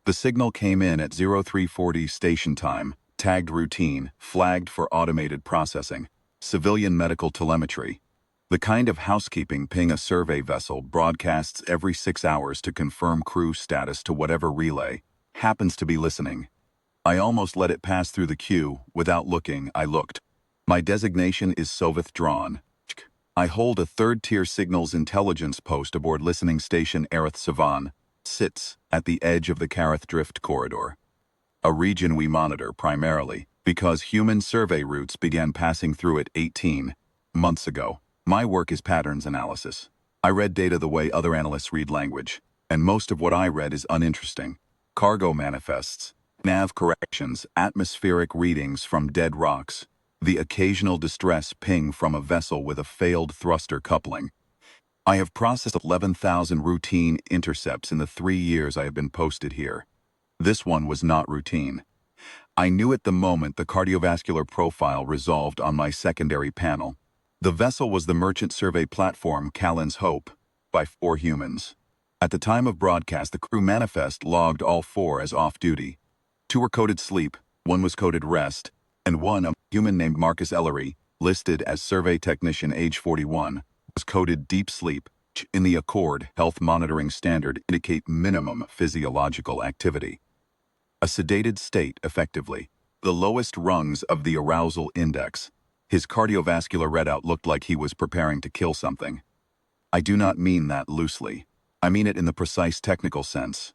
The signal came in at 0340 station time, tagged routine, flagged for automated processing, civilian medical telemetry. The kind of housekeeping ping a survey vessel broadcasts every 6 hours to confirm crew status to whatever relay happens to be listening. I almost let it pass through the queue. Without looking, I looked. My designation is Sovith Drawn. I hold a third-tier signals intelligence post aboard listening station Arith Savan, sits at the edge of the Kareth Drift corridor, a region we monitor primarily because human survey routes began passing through it 18 months ago. My work is patterns analysis. I read data the way other analysts read language, and most of what I read is uninteresting. Cargo manifests, nav corrections, atmospheric readings from dead rocks, the occasional distress ping from a vessel with a failed thruster coupling. I have processed 11,000 routine intercepts in the 3 years I have been posted here. This one was not routine. I knew at the moment the cardiovascular profile resolved on my secondary panel. The vessel was the merchant survey platform Callan's Hope, by 4 humans. At the time of broadcast, the crew manifest logged all 4 as off-duty. 2 were coded sleep, 1 was coded rest, and 1, a human named Marcus Ellery, listed as survey technician age 41, was coded deep sleep, which in the Accord health monitoring standard indicate minimum physiological activity. A sedated state, effectively, the lowest rungs of the arousal index. His cardiovascular readout looked like he was preparing to kill something. I do not mean that loosely. I mean it in the precise technical sense.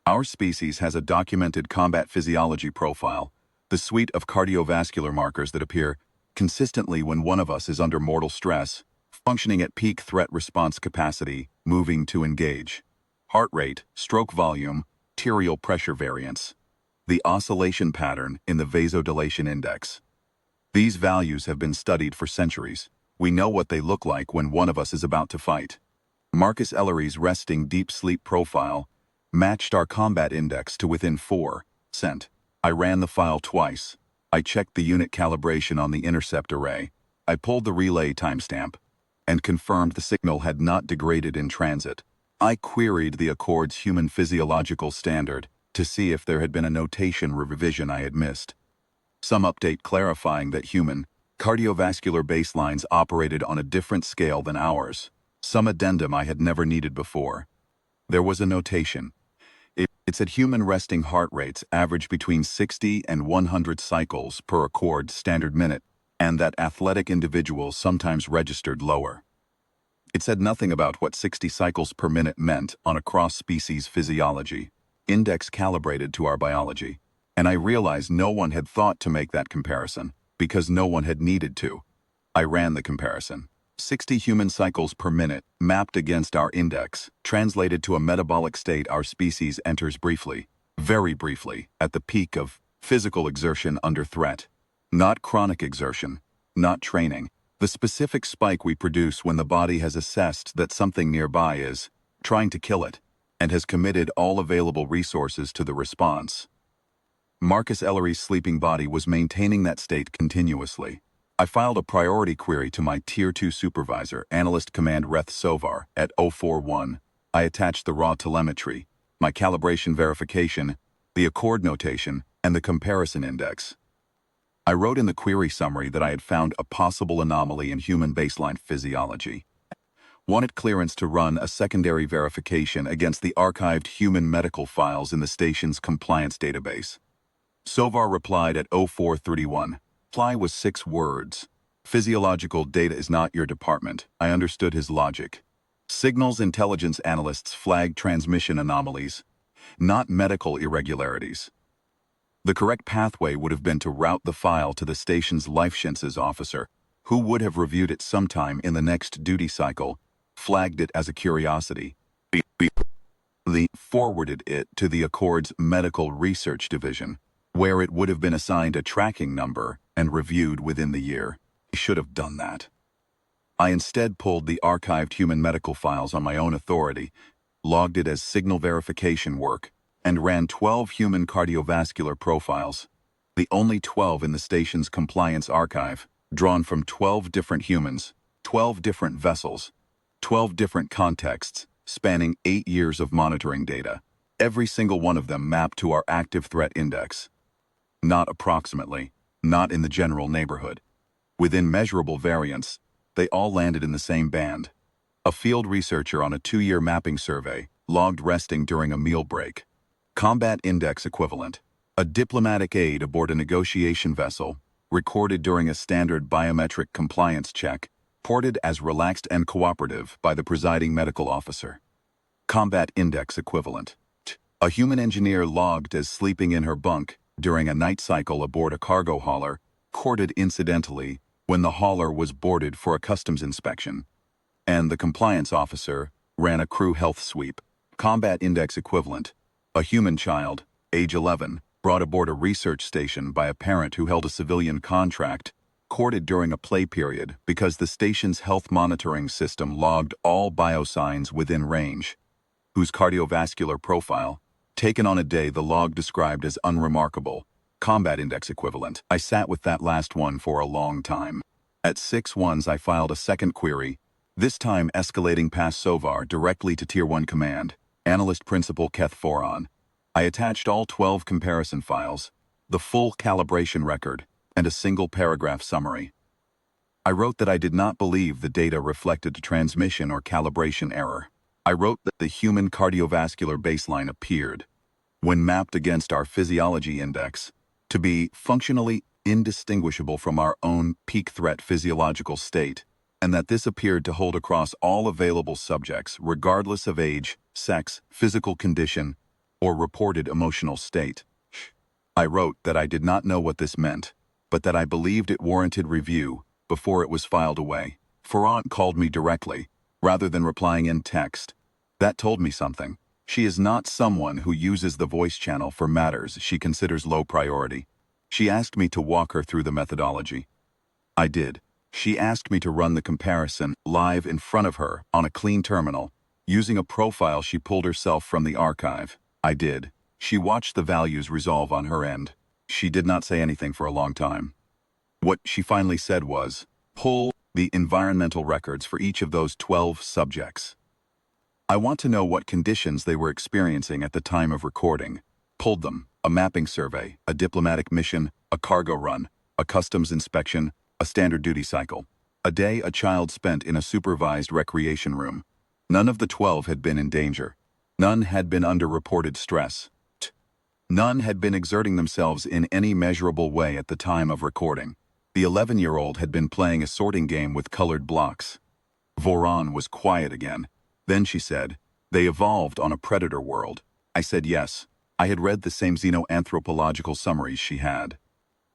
Our species has a documented combat physiology profile, the suite of cardiovascular markers that appear consistently when one of us is under mortal stress, functioning at peak threat response capacity, moving to engage. Heart rate, stroke volume, arterial pressure variance. The oscillation pattern in the vasodilation index. These values have been studied for centuries. We know what they look like when one of us is about to fight. Marcus Ellery's resting deep sleep profile matched our combat index to within 4%. I ran the file twice. I checked the unit calibration on the intercept array. I pulled the relay timestamp and confirmed the signal had not degraded in transit. I queried the Accord's human physiological standard to see if there had been a notation revision I had missed. Some update clarifying that human cardiovascular baselines operated on a different scale than ours. Some addendum I had never needed before. There was a notation. It said human resting heart rates average between 60 and 100 cycles per Accord standard minute, and that athletic individuals sometimes registered lower. It said nothing about what 60 cycles per minute meant on a cross-species physiology, index calibrated to our biology, and I realized no one had thought to make that comparison, because no one had needed to. I ran the comparison. 60 human cycles per minute, mapped against our index, translated to a metabolic state our species enters briefly, very briefly, at the peak of physical exertion under threat. Not chronic exertion, not training. The specific spike we produce when the body has assessed that something nearby is trying to kill it, and has committed all available resources to the response. Marcus Ellery's sleeping body was maintaining that state continuously. I filed a priority query to my Tier 2 supervisor, Analyst Command Reth Sovar, at 041. I attached the raw telemetry, my calibration verification, the Accord notation, and the comparison index. I wrote in the query summary that I had found a possible anomaly in human baseline physiology. Wanted clearance to run a secondary verification against the archived human medical files in the station's compliance database. Sovar replied at 0431. Reply was 6 words. Physiological data is not your department. I understood his logic. Signals intelligence analysts flag transmission anomalies, not medical irregularities. The correct pathway would have been to route the file to the station's life sciences officer, who would have reviewed it sometime in the next duty cycle, flagged it as a curiosity, forwarded it to the Accord's Medical Research Division, where it would have been assigned a tracking number and reviewed within the year. I should have done that. I instead pulled the archived human medical files on my own authority, logged it as signal verification work, and ran 12 human cardiovascular profiles, the only 12 in the station's compliance archive, drawn from 12 different humans, 12 different vessels, 12 different contexts, spanning 8 years of monitoring data. Every single one of them mapped to our active threat index. Not approximately, not in the general neighborhood. Within measurable variance, they all landed in the same band. A field researcher on a 2-year mapping survey logged resting during a meal break. Combat index equivalent. A diplomatic aide aboard a negotiation vessel, recorded during a standard biometric compliance check, ported as relaxed and cooperative by the presiding medical officer. Combat index equivalent. A human engineer logged as sleeping in her bunk during a night cycle aboard a cargo hauler, recorded incidentally when the hauler was boarded for a customs inspection. And the compliance officer ran a crew health sweep. Combat index equivalent. A human child, age 11, brought aboard a research station by a parent who held a civilian contract, recorded during a play period because the station's health monitoring system logged all biosigns within range, whose cardiovascular profile, taken on a day the log described as unremarkable. Combat index equivalent. I sat with that last one for a long time. At 6-1s I filed a second query, this time escalating past SOVAR directly to Tier 1 Command, Analyst Principal Keth Foran. I attached all 12 comparison files, the full calibration record, and a single paragraph summary. I wrote that I did not believe the data reflected a transmission or calibration error. I wrote that the human cardiovascular baseline appeared, when mapped against our physiology index, to be functionally indistinguishable from our own peak threat physiological state, and that this appeared to hold across all available subjects regardless of age, sex, physical condition, or reported emotional state. I wrote that I did not know what this meant, but that I believed it warranted review before it was filed away. Foran called me directly, rather than replying in text. That told me something. She is not someone who uses the voice channel for matters she considers low priority. She asked me to walk her through the methodology. I did. She asked me to run the comparison live in front of her on a clean terminal, using a profile she pulled herself from the archive. I did. She watched the values resolve on her end. She did not say anything for a long time. What she finally said was, pull the environmental records for each of those 12 subjects. I want to know what conditions they were experiencing at the time of recording. Pulled them: a mapping survey, a diplomatic mission, a cargo run, a customs inspection, a standard duty cycle. A day a child spent in a supervised recreation room. None of the 12 had been in danger. None had been under reported stress. None had been exerting themselves in any measurable way at the time of recording. The 11-year-old had been playing a sorting game with colored blocks. Foran was quiet again. Then she said, they evolved on a predator world. I said yes. I had read the same xenoanthropological summaries she had.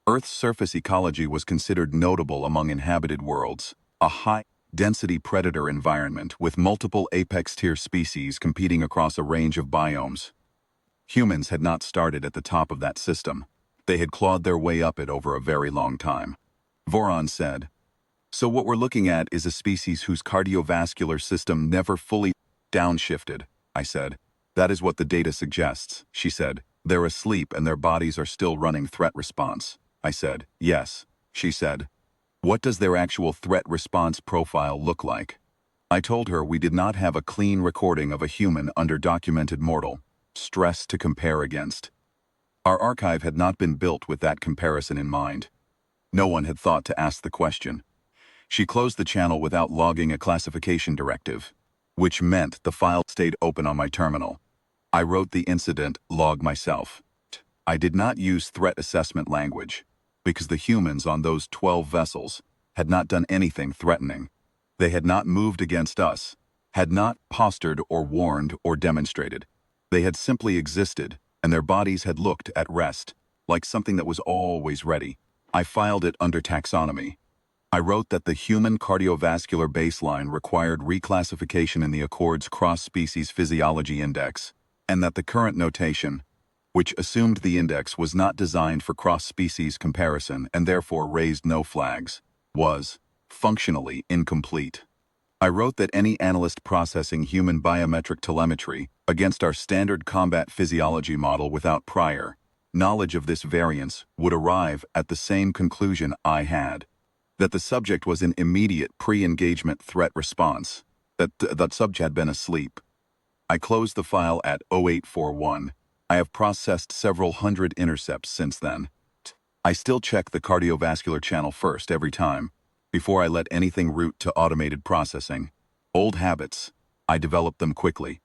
Earth's surface ecology was considered notable among inhabited worlds, a high-density predator environment with multiple apex-tier species competing across a range of biomes. Humans had not started at the top of that system. They had clawed their way up it over a very long time. Foran said, so what we're looking at is a species whose cardiovascular system never fully downshifted, I said. That is what the data suggests, she said. They're asleep and their bodies are still running threat response. I said, yes. She said, what does their actual threat response profile look like? I told her we did not have a clean recording of a human under documented mortal stress to compare against. Our archive had not been built with that comparison in mind. No one had thought to ask the question. She closed the channel without logging a classification directive, which meant the file stayed open on my terminal. I wrote the incident log myself. I did not use threat assessment language, because the humans on those 12 vessels had not done anything threatening. They had not moved against us, had not postured or warned or demonstrated. They had simply existed, and their bodies had looked at rest, like something that was always ready. I filed it under taxonomy. I wrote that the human cardiovascular baseline required reclassification in the Accord's cross-species physiology index, and that the current notation, which assumed the index was not designed for cross-species comparison and therefore raised no flags, was functionally incomplete. I wrote that any analyst processing human biometric telemetry against our standard combat physiology model without prior knowledge of this variance would arrive at the same conclusion I had, that the subject was in immediate pre-engagement threat response, that the subject had been asleep. I closed the file at 0841. I have processed several hundred intercepts since then. I still check the cardiovascular channel first every time, before I let anything route to automated processing. Old habits. I developed them quickly.